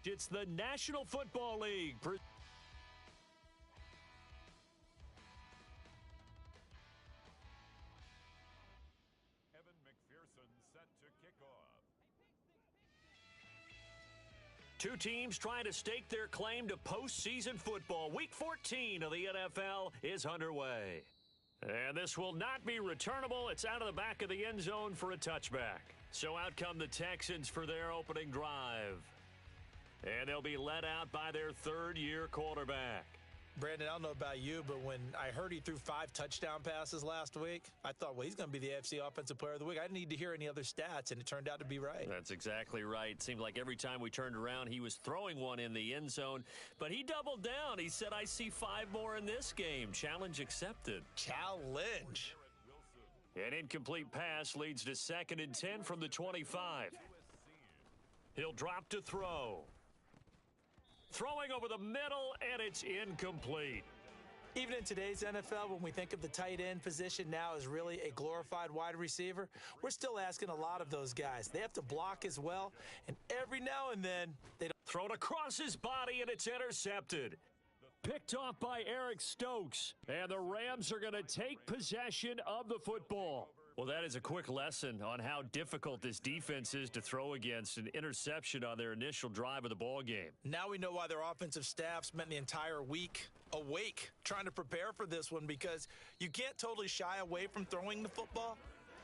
It's the National Football League. Set to kick off. Two teams trying to stake their claim to postseason football. Week 14 of the NFL is underway. And this will not be returnable. It's out of the back of the end zone for a touchback. So out come the Texans for their opening drive. And they'll be led out by their third-year quarterback. Brandon, I don't know about you, but when I heard he threw 5 touchdown passes last week, I thought, well, he's going to be the AFC Offensive Player of the Week. I didn't need to hear any other stats, and it turned out to be right. That's exactly right. It seemed like every time we turned around, he was throwing one in the end zone. But he doubled down. He said, I see 5 more in this game. Challenge accepted. Challenge. An incomplete pass leads to 2nd and 10 from the 25. He'll drop to throw. Throwing over the middle, and it's incomplete. Even in today's NFL, when we think of the tight end position now as really a glorified wide receiver, we're still asking a lot of those guys. They have to block as well, and every now and then they don't. Thrown across his body, and it's intercepted. Picked off by Eric Stokes, and the Rams are going to take possession of the football. Well, that is a quick lesson on how difficult this defense is to throw against. An interception on their initial drive of the ball game. Now we know why their offensive staff spent the entire week awake trying to prepare for this one, because you can't totally shy away from throwing the football,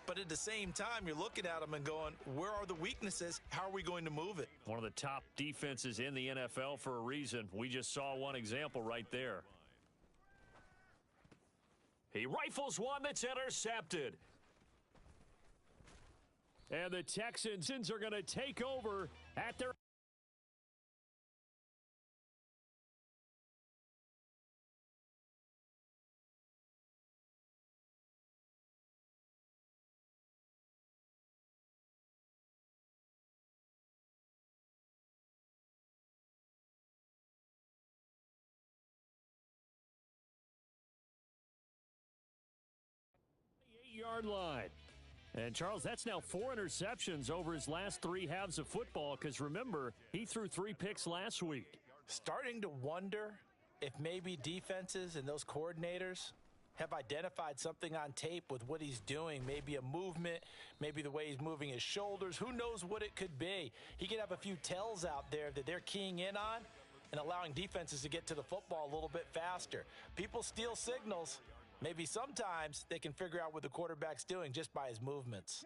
but at the same time, you're looking at them and going, where are the weaknesses? How are we going to move it? One of the top defenses in the NFL for a reason. We just saw one example right there. He rifles one that's intercepted. And the Texans are going to take over at their... yard line. And, Charles, that's now 4 interceptions over his last 3 halves of football, because, remember, he threw 3 picks last week. Starting to wonder if maybe defenses and those coordinators have identified something on tape with what he's doing, maybe a movement, maybe the way he's moving his shoulders. Who knows what it could be? He could have a few tells out there that they're keying in on and allowing defenses to get to the football a little bit faster. People steal signals. Maybe sometimes they can figure out what the quarterback's doing just by his movements.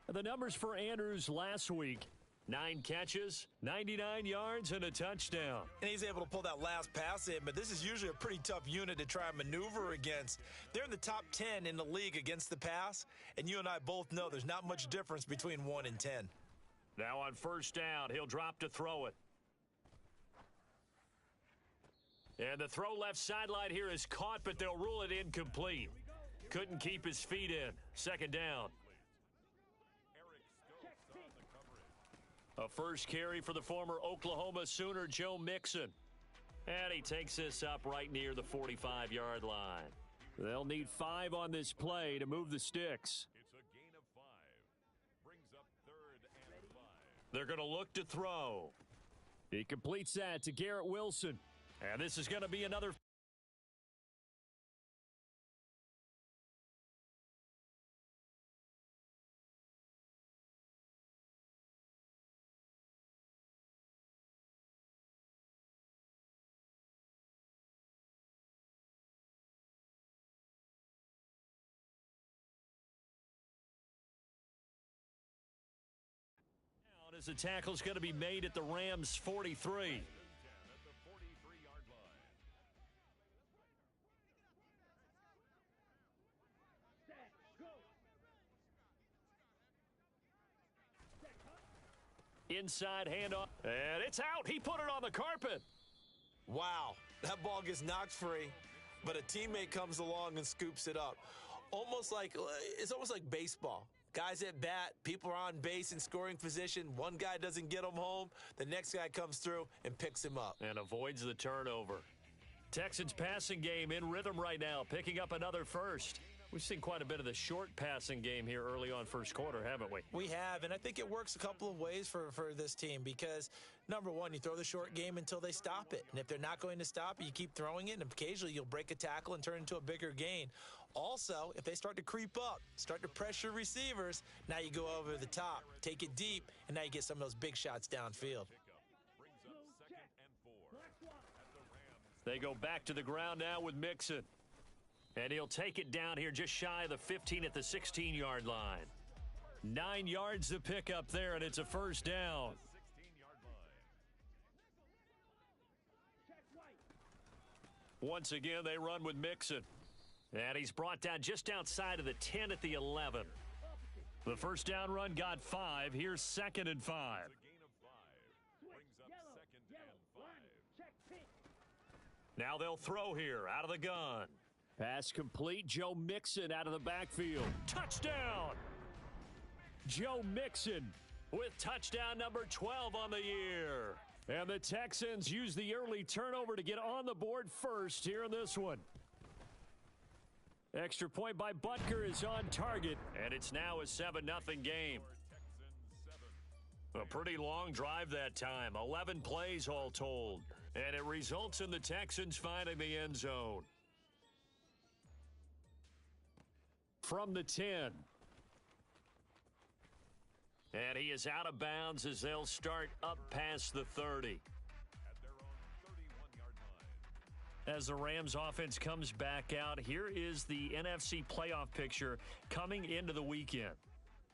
The numbers for Andrews last week: 9 catches, 99 yards, and a touchdown. And he's able to pull that last pass in, but this is usually a pretty tough unit to try and maneuver against. They're in the top 10 in the league against the pass, and you and I both know there's not much difference between 1 and 10. Now on first down, he'll drop to throw it. And the throw left sideline here is caught, but they'll rule it incomplete. Couldn't keep his feet in. 2nd down. A first carry for the former Oklahoma Sooner, Joe Mixon. And he takes this up right near the 45-yard line. They'll need 5 on this play to move the sticks. It's a gain of 5. Brings up 3rd and 5. They're going to look to throw. He completes that to Garrett Wilson. And this is going to be another... As the tackle is going to be made at the Rams' 43. Inside handoff, and it's out. He put it on the carpet. Wow, that ball gets knocked free, but a teammate comes along and scoops it up. It's almost like baseball. Guys at bat, people are on base in scoring position. One guy doesn't get him home. The next guy comes through and picks him up. And avoids the turnover. Texans passing game in rhythm right now, picking up another first. We've seen quite a bit of the short passing game here early on first quarter, haven't we? We have, and I think it works a couple of ways for this team because, number one, you throw the short game until they stop it. And if they're not going to stop it, you keep throwing it, and occasionally you'll break a tackle and turn it into a bigger gain. Also, if they start to creep up, start to pressure receivers, now you go over the top, take it deep, and now you get some of those big shots downfield. They go back to the ground now with Mixon. And he'll take it down here just shy of the 15 at the 16-yard line. 9 yards to pick up there, and it's a first down. Once again, they run with Mixon. And he's brought down just outside of the 10 at the 11. The first down run got 5. Here's 2nd and 5. Now they'll throw here out of the gun. Pass complete. Joe Mixon out of the backfield. Touchdown! Joe Mixon with touchdown number 12 on the year. And the Texans use the early turnover to get on the board first here in this one. Extra point by Butker is on target, and it's now a 7-0 game. A pretty long drive that time. 11 plays all told. And it results in the Texans finding the end zone. From the 10. And he is out of bounds as they'll start up past the 30. As the Rams offense comes back out, here is the NFC playoff picture coming into the weekend.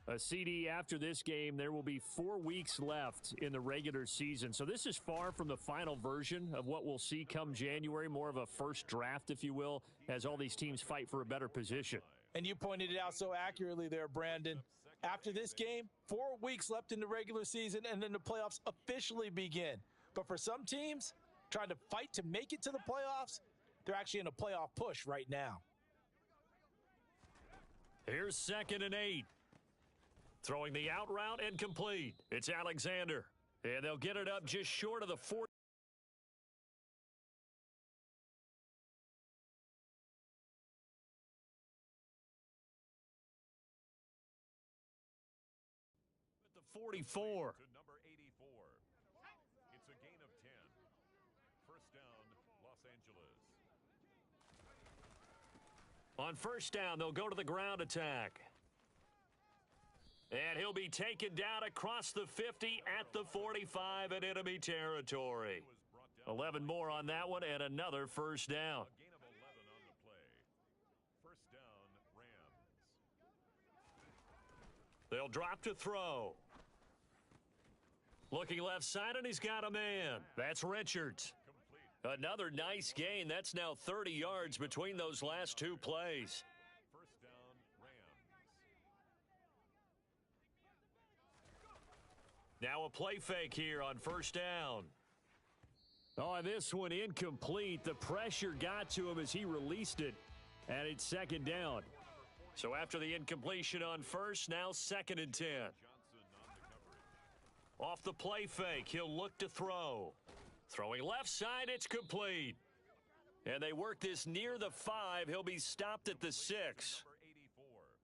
A CD after this game, there will be 4 weeks left in the regular season. So this is far from the final version of what we'll see come January, more of a first draft, if you will, as all these teams fight for a better position. And you pointed it out so accurately there, Brandon. After this game, 4 weeks left in the regular season, and then the playoffs officially begin. But for some teams, trying to fight to make it to the playoffs, they're actually in a playoff push right now. Here's 2nd and 8. Throwing the out route and complete. It's Alexander. And they'll get it up just short of the 40. At the 44. To number 84. It's a gain of 10. First down, Los Angeles. On first down, they'll go to the ground attack. And he'll be taken down across the 50 at the 45 in enemy territory. 11 more on that one and another first down. A gain of 11 on the play. First down, Rams. They'll drop to throw. Looking left side, and he's got a man. That's Richards. Another nice gain. That's now 30 yards between those last 2 plays. First down, Rams. Now a play fake here on first down. Oh, and this one incomplete. The pressure got to him as he released it, and it's 2nd down. So after the incompletion on first, now 2nd and 10. Off the play fake, he'll look to throw. Throwing left side, it's complete. And they work this near the 5. He'll be stopped at the 6.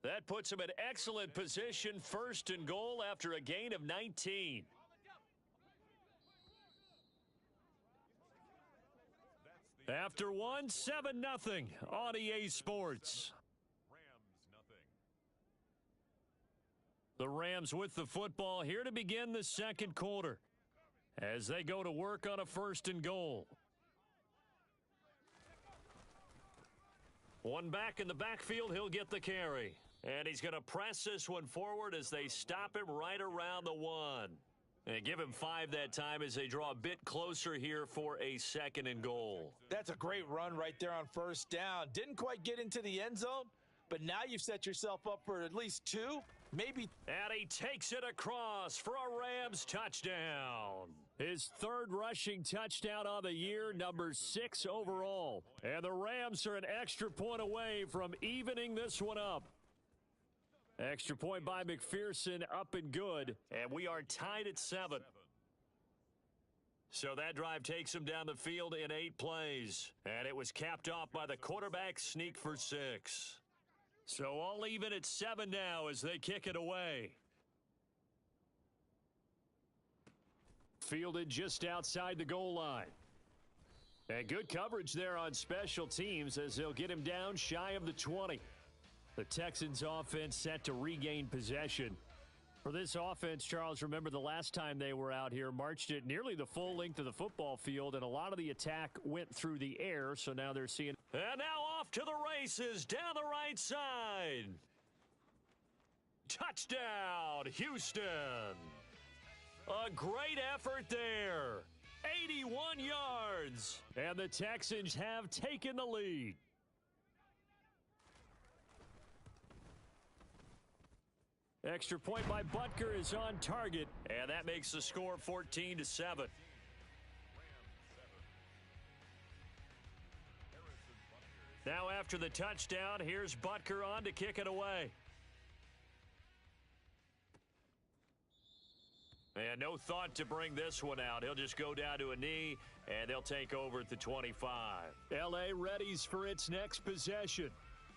That puts him in excellent position, 1st and goal after a gain of 19. After one, 7-0 on EA Sports. The Rams with the football here to begin the 2nd quarter as they go to work on a 1st and goal. One back in the backfield, he'll get the carry. And he's going to press this one forward as they stop him right around the 1. And give him 5 that time as they draw a bit closer here for a 2nd and goal. That's a great run right there on first down. Didn't quite get into the end zone, but now you've set yourself up for at least 2, maybe. And he takes it across for a Rams touchdown. His 3rd rushing touchdown on the year, number 6 overall. And the Rams are an extra point away from evening this one up. Extra point by McPherson, up and good. And we are tied at 7. So that drive takes him down the field in 8 plays. And it was capped off by the quarterback sneak for 6. So all even at 7 now as they kick it away. Fielded just outside the goal line. And good coverage there on special teams as they'll get him down shy of the 20. The Texans offense set to regain possession. For this offense, Charles, remember the last time they were out here, marched it nearly the full length of the football field, and a lot of the attack went through the air, so now they're seeing. And now off to the races down the right side. Touchdown, Houston. A great effort there. 81 yards. And the Texans have taken the lead. Extra point by Butker is on target, and that makes the score 14-7. Now after the touchdown, here's Butker on to kick it away. And no thought to bring this one out. He'll just go down to a knee, and they'll take over at the 25. L.A. readies for its next possession.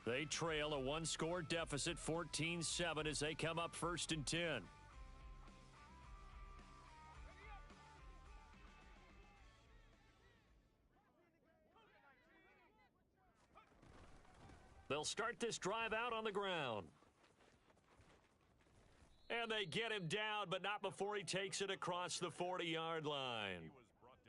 They trail a one-score deficit, 14-7, as they come up 1st and 10. They'll start this drive out on the ground. And they get him down, but not before he takes it across the 40-yard line.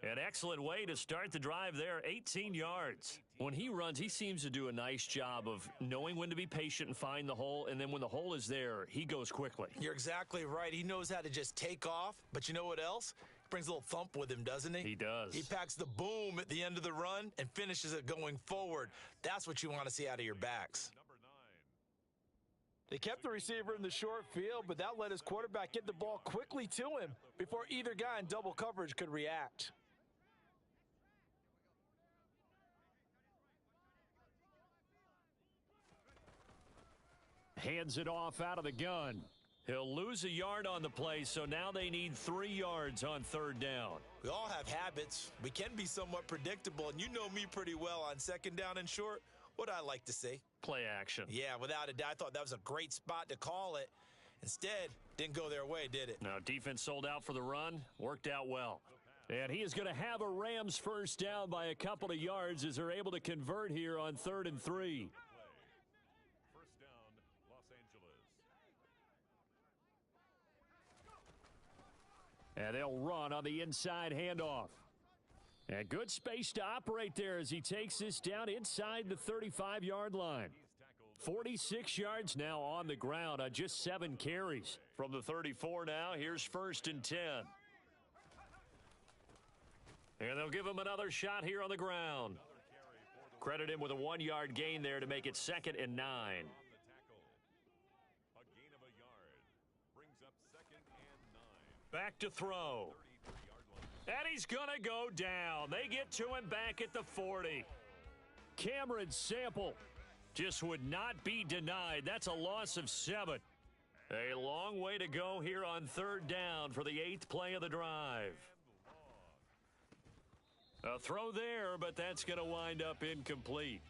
An excellent way to start the drive there, 18 yards. When he runs, he seems to do a nice job of knowing when to be patient and find the hole, and then when the hole is there, he goes quickly. You're exactly right. He knows how to just take off, but you know what else? He brings a little thump with him, doesn't he? He does. He packs the boom at the end of the run and finishes it going forward. That's what you want to see out of your backs. They kept the receiver in the short field, but that let his quarterback get the ball quickly to him before either guy in double coverage could react. Hands it off out of the gun. He'll lose a yard on the play, so now they need 3 yards on 3rd down. We all have habits. We can be somewhat predictable, and you know me pretty well on 2nd down and short. What I like to say? Play action. Yeah, without a doubt. I thought that was a great spot to call it. Instead, didn't go their way, did it? Now, defense sold out for the run. Worked out well. And he is going to have a Rams 1st down by a couple of yards as they're able to convert here on 3rd and 3. First down, Los Angeles. And they'll run on the inside handoff. And good space to operate there as he takes this down inside the 35-yard line. 46 yards now on the ground on just 7 carries. From the 34 now, here's 1st and 10. And they'll give him another shot here on the ground. Credit him with a 1-yard gain there to make it 2nd and 9. A gain of a yard brings up 2nd and 9. Back to throw. And he's going to go down. They get to him back at the 40. Cameron Sample just would not be denied. That's a loss of 7. A long way to go here on 3rd down for the 8th play of the drive. A throw there, but that's going to wind up incomplete.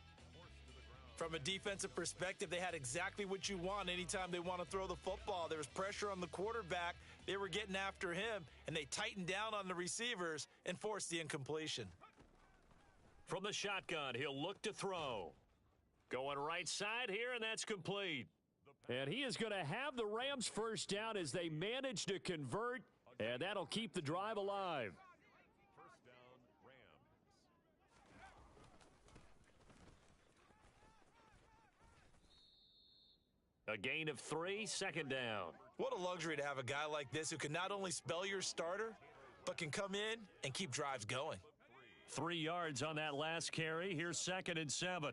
From a defensive perspective, they had exactly what you want anytime they want to throw the football. There was pressure on the quarterback. They were getting after him, and they tightened down on the receivers and forced the incompletion. From the shotgun, he'll look to throw. Going right side here, and that's complete. And he is going to have the Rams 1st down as they manage to convert, and that'll keep the drive alive. First down, Rams. A gain of 3, 2nd down. What a luxury to have a guy like this who can not only spell your starter, but can come in and keep drives going. 3 yards on that last carry. Here's 2nd and 7. 18-yard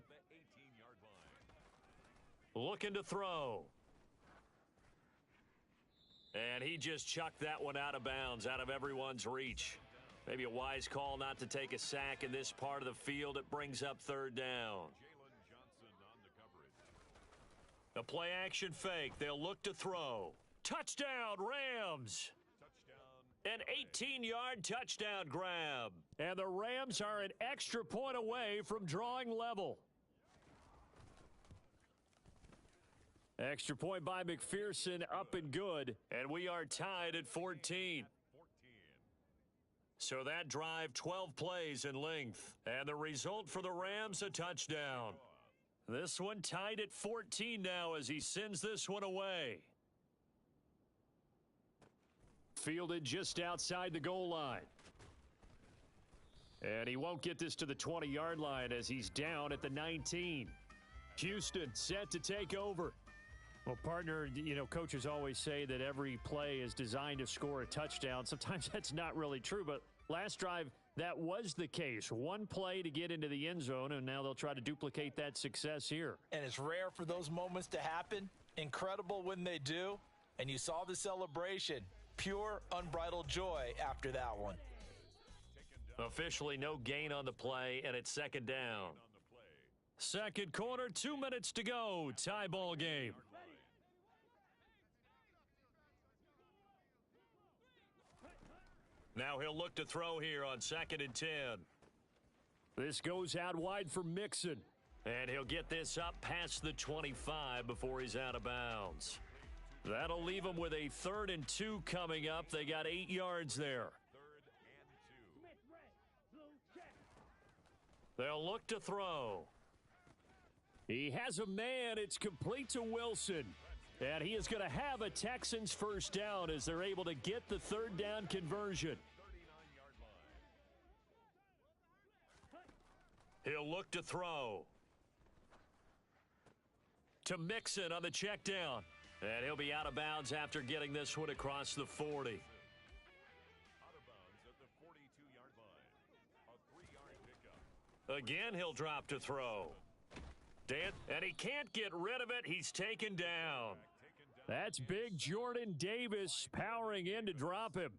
line. Looking to throw. And he just chucked that one out of bounds, out of everyone's reach. Maybe a wise call not to take a sack in this part of the field. It brings up 3rd down. Jalen Johnson on the coverage. A play action fake. They'll look to throw. Touchdown, Rams. An 18-yard touchdown grab. And the Rams are an extra point away from drawing level. Extra point by McPherson, up and good. And we are tied at 14. So that drive, 12 plays in length. And the result for the Rams, a touchdown. This one tied at 14 now as he sends this one away. Fielded just outside the goal line. And he won't get this to the 20-yard line as he's down at the 19. Houston set to take over. Well, partner, coaches always say that every play is designed to score a touchdown. Sometimes that's not really true, but last drive, that was the case. One play to get into the end zone, and now they'll try to duplicate that success here. And it's rare for those moments to happen. Incredible when they do. And you saw the celebration. Pure, unbridled joy after that one. Officially no gain on the play, and it's second down. Second quarter, 2 minutes to go. Tie ball game. Now he'll look to throw here on 2nd and 10. This goes out wide for Mixon. And he'll get this up past the 25 before he's out of bounds. That'll leave him with a 3rd and 2 coming up. They got 8 yards there. They'll look to throw. He has a man. It's complete to Wilson. And he is going to have a Texans first down as they're able to get the 3rd down conversion. He'll look to throw. To Mixon on the check down. And he'll be out of bounds after getting this one across the 40. Out of bounds at the 42-yard line. A 3-yard pickup. Again, he'll drop to throw. And he can't get rid of it. He's taken down. That's big Jordan Davis powering in to drop him.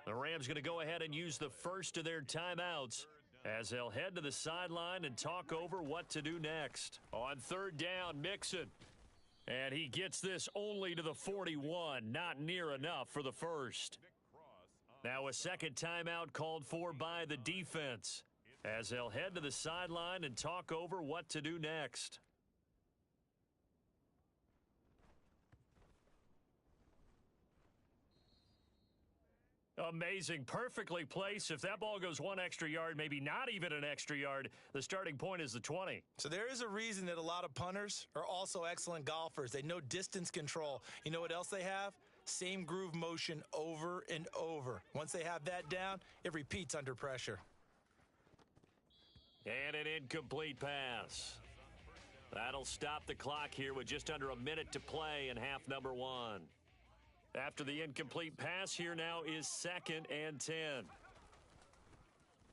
The Rams going to go ahead and use the first of their timeouts as they'll head to the sideline and talk over what to do next. On 3rd down, Mixon. And he gets this only to the 41, not near enough for the first. Now a second timeout called for by the defense as they'll head to the sideline and talk over what to do next. Amazing. Perfectly placed. If that ball goes 1 extra yard, maybe not even an extra yard, the starting point is the 20. So there is a reason that a lot of punters are also excellent golfers. They know distance control. You know what else they have? Same groove motion over and over. Once they have that down, it repeats under pressure. And an incomplete pass. That'll stop the clock here with just under a minute to play in half number 1. After the incomplete pass, here now is 2nd and 10.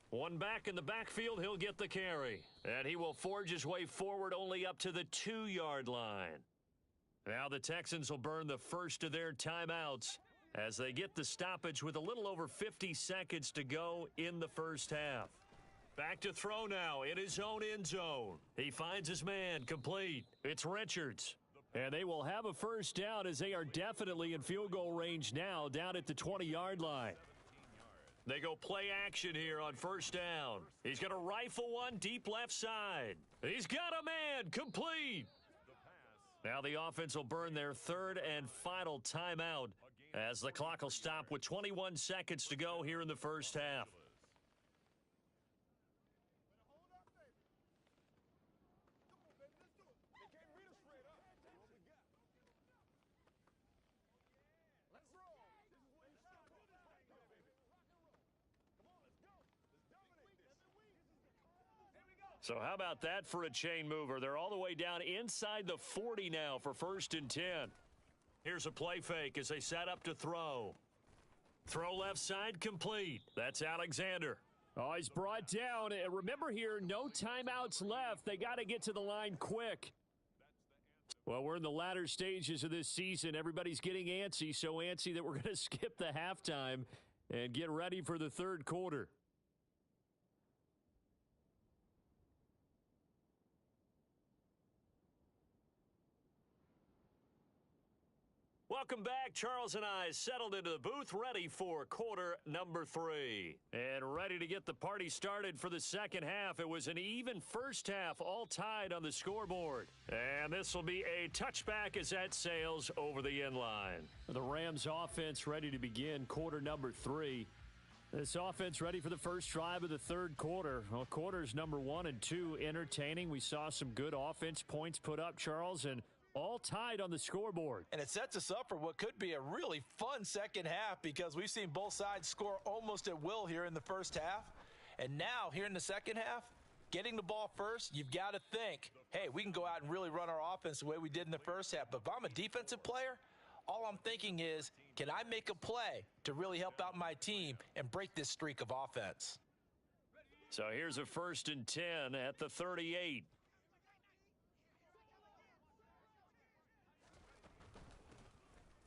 One back in the backfield, he'll get the carry. And he will forge his way forward only up to the 2-yard line. Now the Texans will burn the first of their timeouts as they get the stoppage with a little over 50 seconds to go in the first half. Back to throw now in his own end zone. He finds his man complete. It's Richards. And they will have a first down as they are definitely in field goal range now down at the 20-yard line. They go play action here on first down. He's going to rifle one deep left side. He's got a man complete. Now the offense will burn their 3rd and final timeout as the clock will stop with 21 seconds to go here in the first half. So how about that for a chain mover? They're all the way down inside the 40 now for 1st and 10. Here's a play fake as they set up to throw. Throw left side complete. That's Alexander. Oh, he's brought down. And remember here, no timeouts left. They got to get to the line quick. Well, we're in the latter stages of this season. Everybody's getting antsy, so antsy that we're going to skip the halftime and get ready for the 3rd quarter. Welcome back. Charles and I settled into the booth, ready for quarter number 3. And ready to get the party started for the second half. It was an even first half, all tied on the scoreboard. And this will be a touchback as that sails over the end line. The Rams offense ready to begin quarter number 3. This offense ready for the first drive of the third quarter. Well, quarters number 1 and 2 entertaining. We saw some good offense points put up, Charles, and all tied on the scoreboard. And it sets us up for what could be a really fun second half because we've seen both sides score almost at will here in the first half. And now, here in the second half, getting the ball first, you've got to think, hey, we can go out and really run our offense the way we did in the first half. But if I'm a defensive player, all I'm thinking is, can I make a play to really help out my team and break this streak of offense? So here's a 1st and 10 at the 38.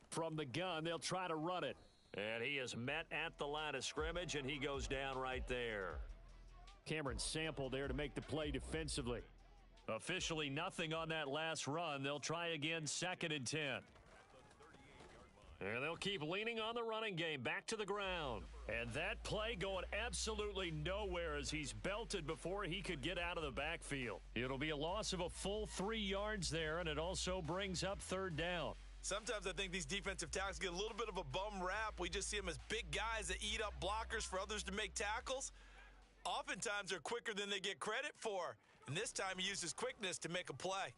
From the gun, they'll try to run it. And he is met at the line of scrimmage, and he goes down right there. Cameron Sample there to make the play defensively. Officially nothing on that last run. They'll try again 2nd and 10. And they'll keep leaning on the running game back to the ground. And that play going absolutely nowhere as he's belted before he could get out of the backfield. It'll be a loss of a full 3 yards there, and it also brings up 3rd down. Sometimes I think these defensive tackles get a little bit of a bum rap. We just see them as big guys that eat up blockers for others to make tackles. Oftentimes they're quicker than they get credit for. And this time he used his quickness to make a play.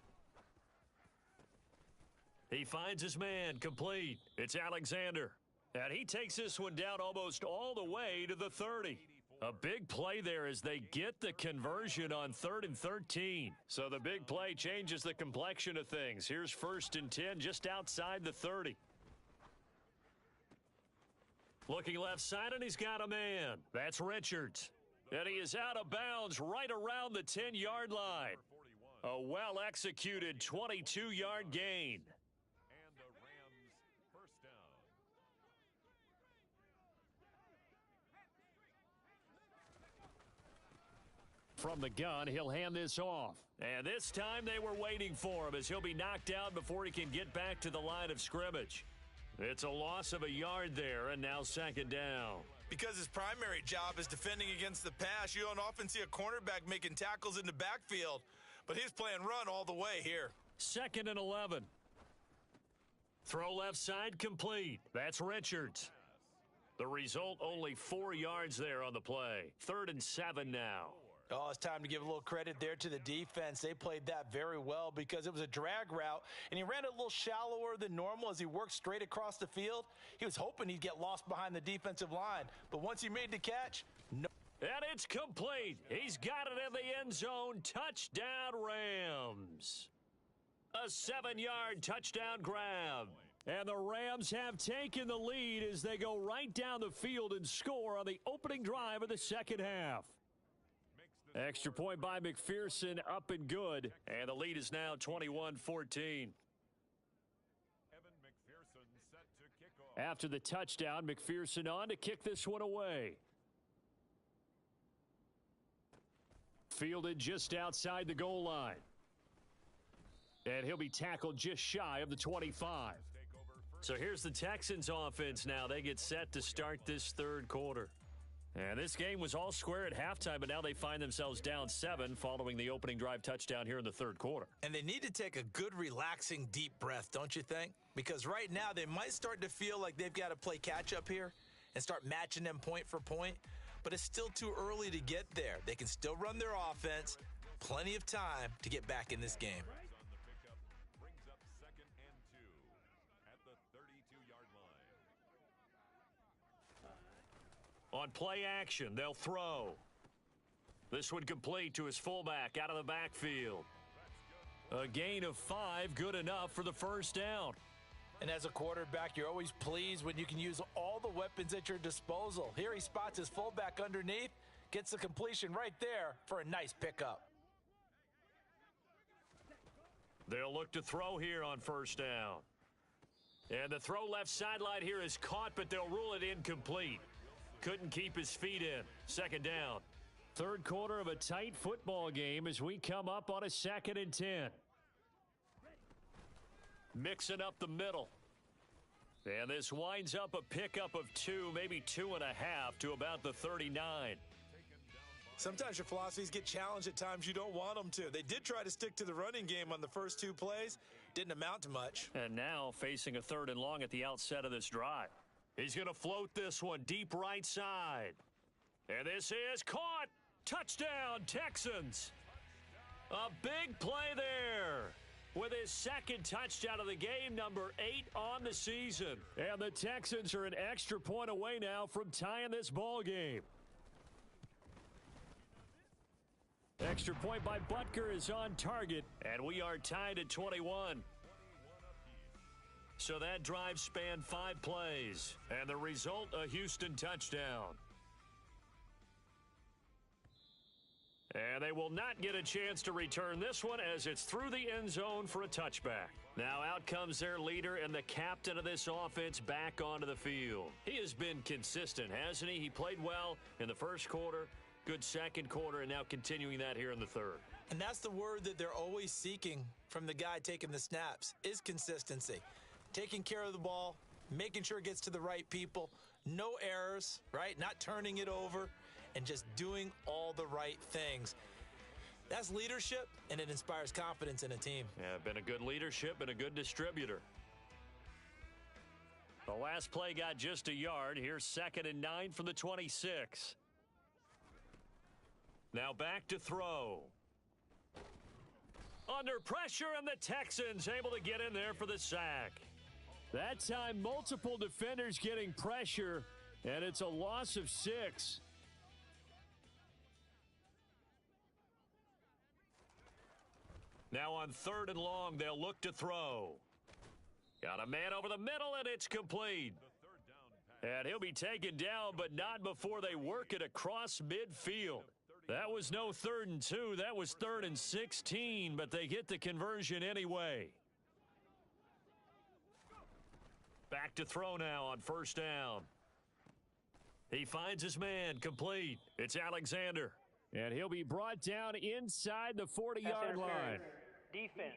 He finds his man, complete. It's Alexander. And he takes this one down almost all the way to the 30. A big play there as they get the conversion on 3rd and 13. So the big play changes the complexion of things. Here's 1st and 10 just outside the 30. Looking left side, and he's got a man. That's Richards. And he is out of bounds right around the 10-yard line. A well-executed 22-yard gain. And the Rams first down. From the gun, he'll hand this off. And this time they were waiting for him as he'll be knocked down before he can get back to the line of scrimmage. It's a loss of a yard there, and now 2nd down. Because his primary job is defending against the pass, you don't often see a cornerback making tackles in the backfield. But he's playing run all the way here. 2nd and 11. Throw left side complete. That's Richards. The result, only 4 yards there on the play. 3rd and 7 now. Oh, it's time to give a little credit there to the defense. They played that very well because it was a drag route, and he ran it a little shallower than normal as he worked straight across the field. He was hoping he'd get lost behind the defensive line, but once he made the catch, no. And it's complete. He's got it in the end zone. Touchdown, Rams. A 7-yard touchdown grab. And the Rams have taken the lead as they go right down the field and score on the opening drive of the second half. Extra point by McPherson, up and good. And the lead is now 21-14. After the touchdown, McPherson on to kick this one away. Fielded just outside the goal line. And he'll be tackled just shy of the 25. So here's the Texans offense now. They get set to start this third quarter. And this game was all square at halftime, but now they find themselves down 7 following the opening drive touchdown here in the third quarter. And they need to take a good, relaxing, deep breath, don't you think? Because right now they might start to feel like they've got to play catch-up here and start matching them point for point. But it's still too early to get there. They can still run their offense. Plenty of time to get back in this game. On play action, they'll throw. This one complete to his fullback out of the backfield. A gain of 5, good enough for the first down. And as a quarterback, you're always pleased when you can use all the weapons at your disposal. Here he spots his fullback underneath, gets the completion right there for a nice pickup. They'll look to throw here on first down. And the throw left sideline here is caught, but they'll rule it incomplete. Couldn't keep his feet in. Second down. Third quarter of a tight football game as we come up on a 2nd and 10. Mixing up the middle. And this winds up a pickup of 2, maybe 2.5 to about the 39. Sometimes your philosophies get challenged at times you don't want them to. They did try to stick to the running game on the first 2 plays. Didn't amount to much. And now facing a 3rd and long at the outset of this drive. He's going to float this one deep right side. And this is caught. Touchdown, Texans. A big play there with his 2nd touchdown of the game, number 8 on the season. And the Texans are an extra point away now from tying this ball game. Extra point by Butker is on target, and we are tied at 21. So that drive spanned 5 plays, and the result, a Houston touchdown. And they will not get a chance to return this one as it's through the end zone for a touchback. Now out comes their leader and the captain of this offense back onto the field. He has been consistent, hasn't he? He played well in the first quarter, good second quarter, and now continuing that here in the third. And that's the word that they're always seeking from the guy taking the snaps, is consistency. Taking care of the ball, making sure it gets to the right people, no errors, right? Not turning it over, and just doing all the right things. That's leadership, and it inspires confidence in a team. Yeah, been a good leadership and a good distributor. The last play got just a yard. Here's 2nd and 9 from the 26. Now back to throw. Under pressure, and the Texans able to get in there for the sack. That time, multiple defenders getting pressure, and it's a loss of 6. Now on 3rd and long, they'll look to throw. Got a man over the middle, and it's complete. And he'll be taken down, but not before they work it across midfield. That was no 3rd and 2. That was 3rd and 16, but they get the conversion anyway. Back to throw now on 1st down. He finds his man, complete. It's Alexander. And he'll be brought down inside the 40-yard line. Defense.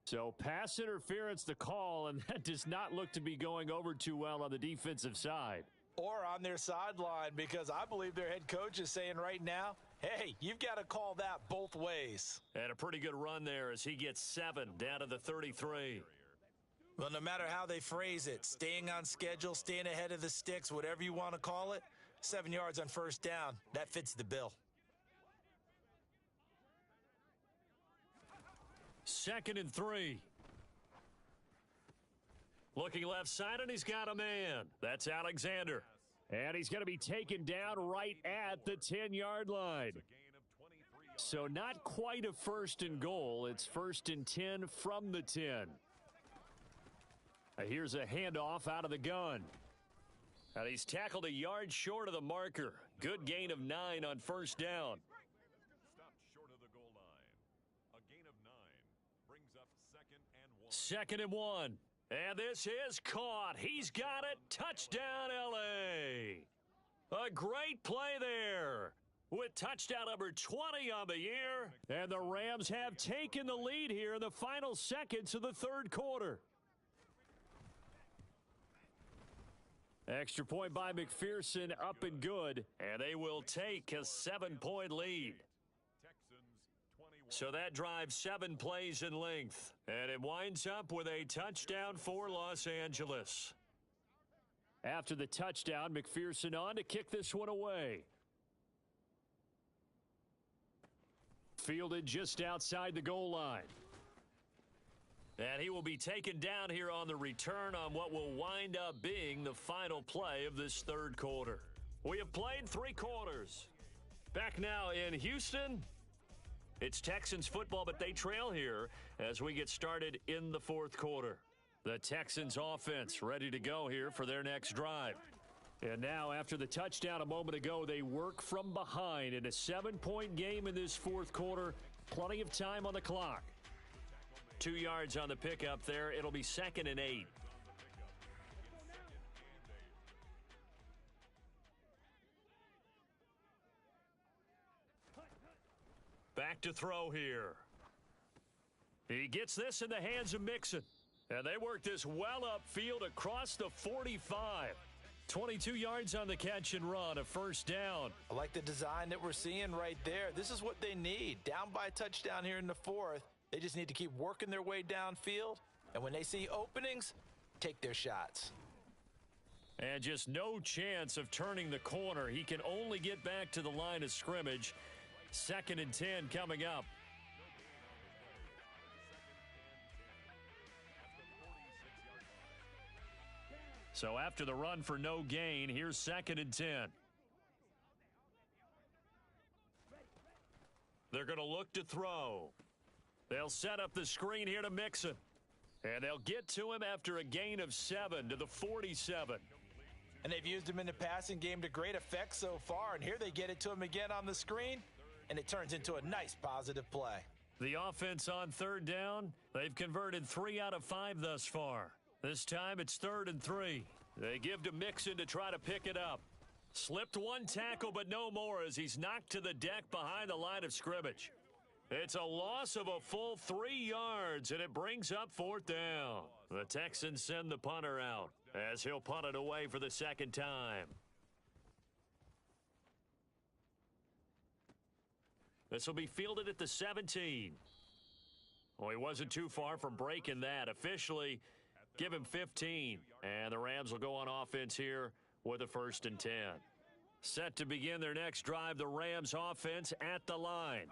So pass interference the call, and that does not look to be going over too well on the defensive side. Or on their sideline, because I believe their head coach is saying right now, hey, you've got to call that both ways. And a pretty good run there as he gets 7 down to the 33. Well, no matter how they phrase it, staying on schedule, staying ahead of the sticks, whatever you want to call it, 7 yards on 1st down, that fits the bill. 2nd and 3. Looking left side, and he's got a man. That's Alexander. And he's going to be taken down right at the 10-yard line. So not quite a 1st and goal. It's 1st and 10 from the 10. Here's a handoff out of the gun. And he's tackled a yard short of the marker. Good gain of 9 on 1st down. Stopped short of the goal line. A gain of 9 brings up 2nd and 1. 2nd and 1. And this is caught. He's got it. Touchdown, L.A. A great play there with touchdown number 20 on the year. And the Rams have taken the lead here in the final seconds of the 3rd quarter. Extra point by McPherson, up and good. And they will take a 7-point lead. So that drives 7 plays in length. And it winds up with a touchdown for Los Angeles. After the touchdown, McPherson on to kick this one away. Fielded just outside the goal line. And he will be taken down here on the return on what will wind up being the final play of this 3rd quarter. We have played 3 quarters. Back now in Houston. It's Texans football, but they trail here as we get started in the 4th quarter. The Texans offense ready to go here for their next drive. And now after the touchdown a moment ago, they work from behind in a 7-point game in this 4th quarter. Plenty of time on the clock. 2 yards on the pickup there. It'll be 2nd and 8. Back to throw here. He gets this in the hands of Mixon. And they work this well upfield across the 45. 22 yards on the catch and run, a first down. I like the design that we're seeing right there. This is what they need. Down by a touchdown here in the fourth. They just need to keep working their way downfield. And when they see openings, take their shots. And just no chance of turning the corner. He can only get back to the line of scrimmage. 2nd and 10 coming up. So after the run for no gain, here's 2nd and 10. They're going to look to throw. They'll set up the screen here to Mixon. And they'll get to him after a gain of 7 to the 47. And they've used him in the passing game to great effect so far. And here they get it to him again on the screen. And it turns into a nice positive play. The offense on 3rd down, they've converted 3 out of 5 thus far. This time it's 3rd and 3. They give to Mixon to try to pick it up. Slipped one tackle, but no more as he's knocked to the deck behind the line of scrimmage. It's a loss of a full 3 yards, and it brings up 4th down. The Texans send the punter out as he'll punt it away for the 2nd time. This will be fielded at the 17. Well, he wasn't too far from breaking that. Officially, give him 15. And the Rams will go on offense here with a 1st and 10. Set to begin their next drive, the Rams offense at the line.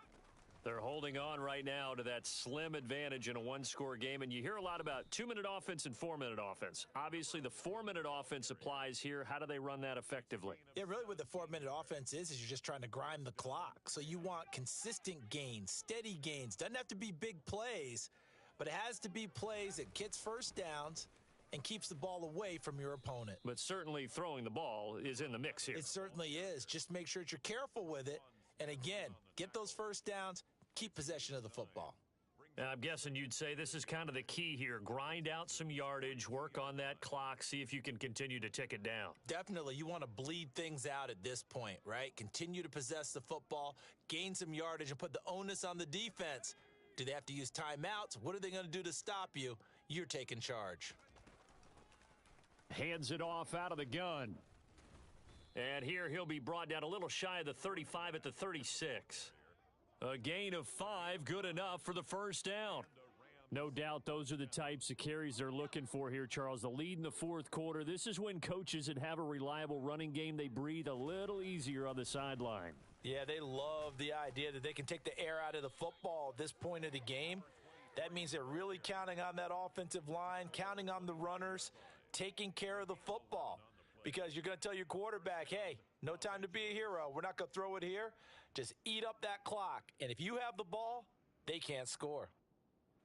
They're holding on right now to that slim advantage in a one-score game. And you hear a lot about 2-minute offense and 4-minute offense. Obviously, the 4-minute offense applies here. How do they run that effectively? Yeah, really what the 4-minute offense is you're just trying to grind the clock. So you want consistent gains, steady gains. Doesn't have to be big plays, but it has to be plays that gets first downs and keeps the ball away from your opponent. But certainly throwing the ball is in the mix here. It certainly is. Just make sure that you're careful with it. And again, get those first downs, keep possession of the football. I'm guessing you'd say this is kind of the key here. Grind out some yardage, work on that clock, see if you can continue to tick it down. Definitely. You want to bleed things out at this point, right? Continue to possess the football, gain some yardage, and put the onus on the defense. Do they have to use timeouts? What are they going to do to stop you? You're taking charge. Hands it off out of the gun. And here he'll be brought down a little shy of the 35 at the 36. A gain of 5, good enough for the first down. No doubt those are the types of carries they're looking for here, Charles. The lead in the fourth quarter. This is when coaches that have a reliable running game, they breathe a little easier on the sideline. Yeah, they love the idea that they can take the air out of the football at this point of the game. That means they're really counting on that offensive line, counting on the runners, taking care of the football. Because you're going to tell your quarterback, hey, no time to be a hero. We're not going to throw it here. Just eat up that clock. And if you have the ball, they can't score.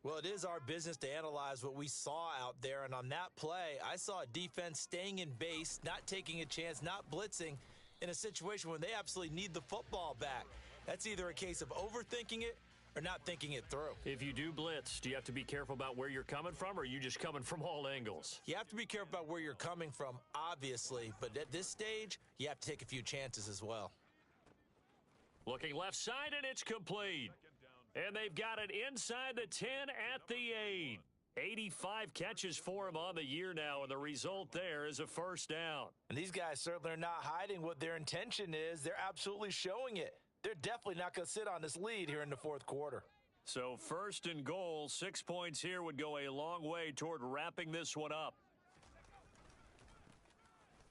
Well, it is our business to analyze what we saw out there. And on that play, I saw a defense staying in base, not taking a chance, not blitzing in a situation when they absolutely need the football back. That's either a case of overthinking it or not thinking it through. If you do blitz, do you have to be careful about where you're coming from, or are you just coming from all angles? You have to be careful about where you're coming from, obviously. But at this stage, you have to take a few chances as well. Looking left side, and it's complete. And they've got it inside the 10 at the 8. 85 catches for him on the year now, and the result there is a first down. And these guys certainly are not hiding what their intention is. They're absolutely showing it. They're definitely not going to sit on this lead here in the fourth quarter. So 1st and goal, 6 points here would go a long way toward wrapping this one up.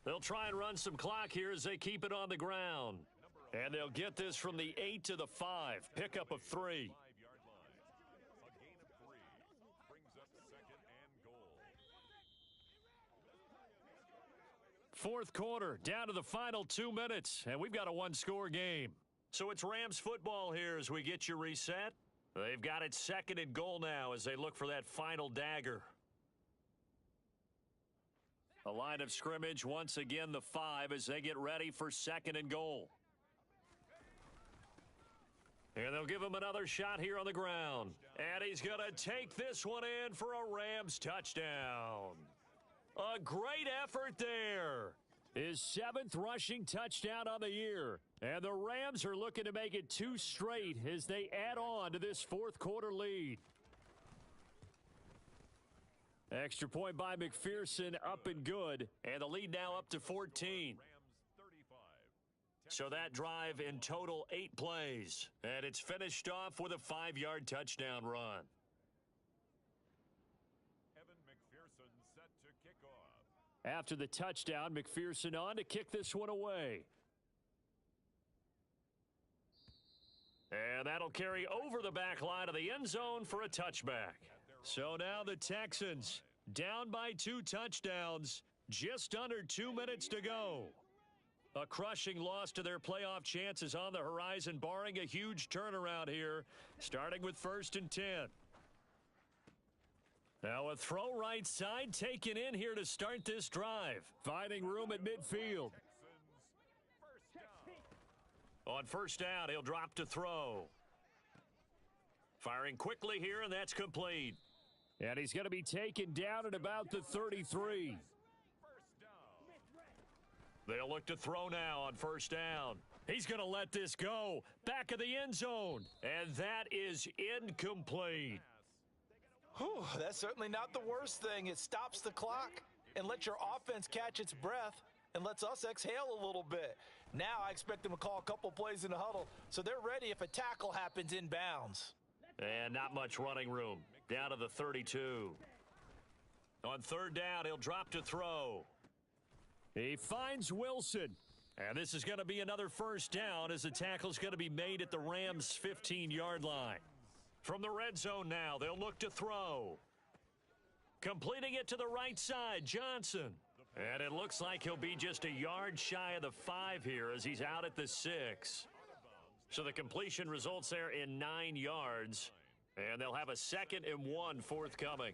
They'll try and run some clock here as they keep it on the ground. And they'll get this from the 8 to the 5. Pickup of 3. Fourth quarter, down to the final 2 minutes, and we've got a one-score game. So it's Rams football here as we get you reset. They've got it 2nd and goal now as they look for that final dagger. A line of scrimmage, once again the 5 as they get ready for 2nd and goal. And they'll give him another shot here on the ground. And he's going to take this one in for a Rams touchdown. A great effort there. His 7th rushing touchdown on the year. And the Rams are looking to make it 2 straight as they add on to this fourth quarter lead. Extra point by McPherson, up and good. And the lead now up to 14. So that drive in total 8 plays. And it's finished off with a 5-yard touchdown run. Set to kick off. After the touchdown, McPherson on to kick this one away. And that'll carry over the back line of the end zone for a touchback. So now the Texans down by 2 touchdowns, just under 2 minutes to go. A crushing loss to their playoff chances on the horizon, barring a huge turnaround here, starting with 1st and 10. Now a throw right side taken in here to start this drive. Finding room at midfield. On 1st down, he'll drop to throw. Firing quickly here, and that's complete. And he's going to be taken down at about the 33. They'll look to throw now on 1st down. He's going to let this go. Back of the end zone. And that is incomplete. Whew, that's certainly not the worst thing. It stops the clock and lets your offense catch its breath and lets us exhale a little bit. Now I expect them to call a couple plays in the huddle, so they're ready if a tackle happens inbounds. And not much running room. Down to the 32. On 3rd down, he'll drop to throw. He finds Wilson. And this is going to be another 1st down as the tackle's going to be made at the Rams' 15-yard line. From the red zone now, they'll look to throw. Completing it to the right side, Johnson. And it looks like he'll be just a yard shy of the 5 here as he's out at the 6. So the completion results there in 9 yards. And they'll have a 2nd and 1 forthcoming.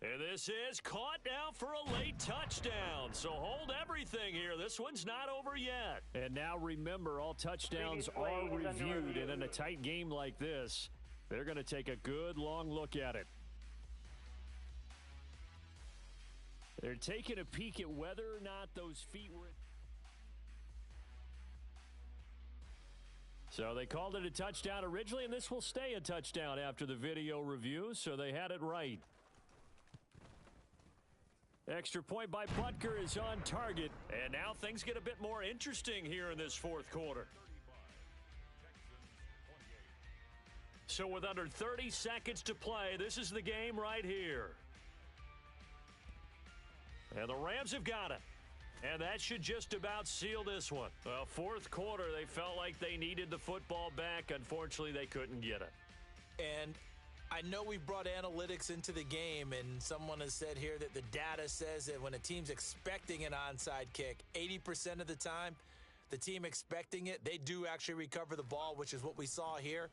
And this is caught now for a late touchdown. So hold everything here. This one's not over yet. And now remember, all touchdowns are reviewed. And in a tight game like this, they're going to take a good long look at it. They're taking a peek at whether or not those feet were... So they called it a touchdown originally, and this will stay a touchdown after the video review, so they had it right. Extra point by Butker is on target, and now things get a bit more interesting here in this 4th quarter. So with under 30 seconds to play, this is the game right here. And the Rams have got it. And that should just about seal this one. Well, 4th quarter, they felt like they needed the football back. Unfortunately, they couldn't get it. And I know we brought analytics into the game, and someone has said here that the data says that when a team's expecting an onside kick, 80% of the time, the team expecting it, they do actually recover the ball, which is what we saw here.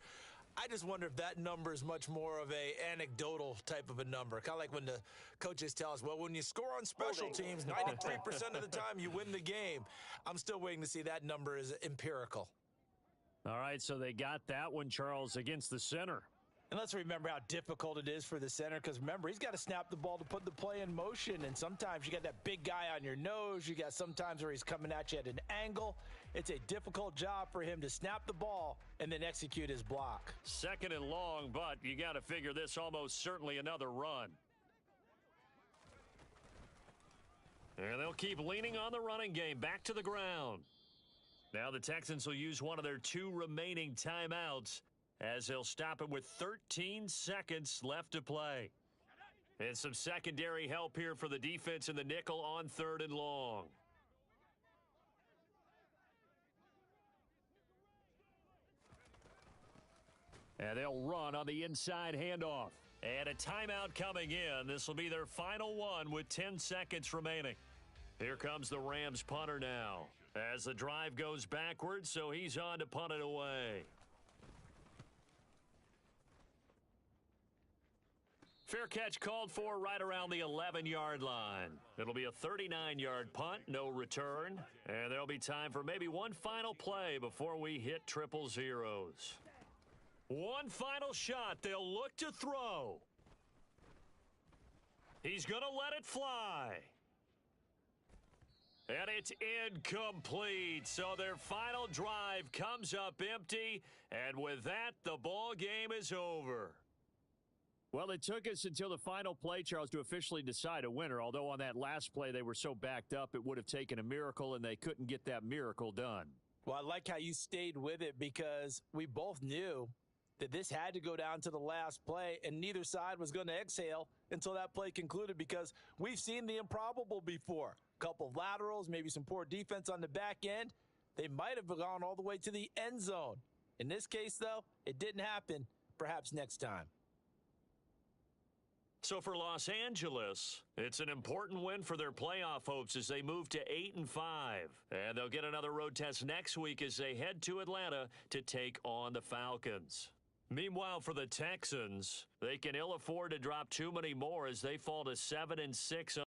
I just wonder if that number is much more of a anecdotal type of a number. Kind of like when the coaches tell us, well, when you score on special teams, 93% of the time you win the game. I'm still waiting to see that number is empirical. All right, so they got that one, Charles, against the center. And let's remember how difficult it is for the center, because remember, he's got to snap the ball to put the play in motion, and sometimes you got that big guy on your nose. You got sometimes where he's coming at you at an angle. It's a difficult job for him to snap the ball and then execute his block. 2nd and long, but you got to figure this almost certainly another run. And they'll keep leaning on the running game, back to the ground. Now the Texans will use one of their 2 remaining timeouts, as they'll stop it with 13 seconds left to play. And some secondary help here for the defense in the nickel on 3rd and long. And they'll run on the inside handoff. And a timeout coming in. This will be their final one with 10 seconds remaining. Here comes the Rams punter now, as the drive goes backwards, so he's on to punt it away. Fair catch called for right around the 11-yard line. It'll be a 39-yard punt, no return. And there'll be time for maybe one final play before we hit 000. One final shot. They'll look to throw. He's going to let it fly. And it's incomplete. So their final drive comes up empty. And with that, the ball game is over. Well, it took us until the final play, Charles, to officially decide a winner, although on that last play they were so backed up it would have taken a miracle, and they couldn't get that miracle done. Well, I like how you stayed with it because we both knew that this had to go down to the last play, and neither side was going to exhale until that play concluded because we've seen the improbable before. A couple of laterals, maybe some poor defense on the back end. They might have gone all the way to the end zone. In this case, though, it didn't happen. Perhaps next time. So for Los Angeles, it's an important win for their playoff hopes as they move to 8-5. And they'll get another road test next week as they head to Atlanta to take on the Falcons. Meanwhile, for the Texans, they can ill afford to drop too many more as they fall to 7-6.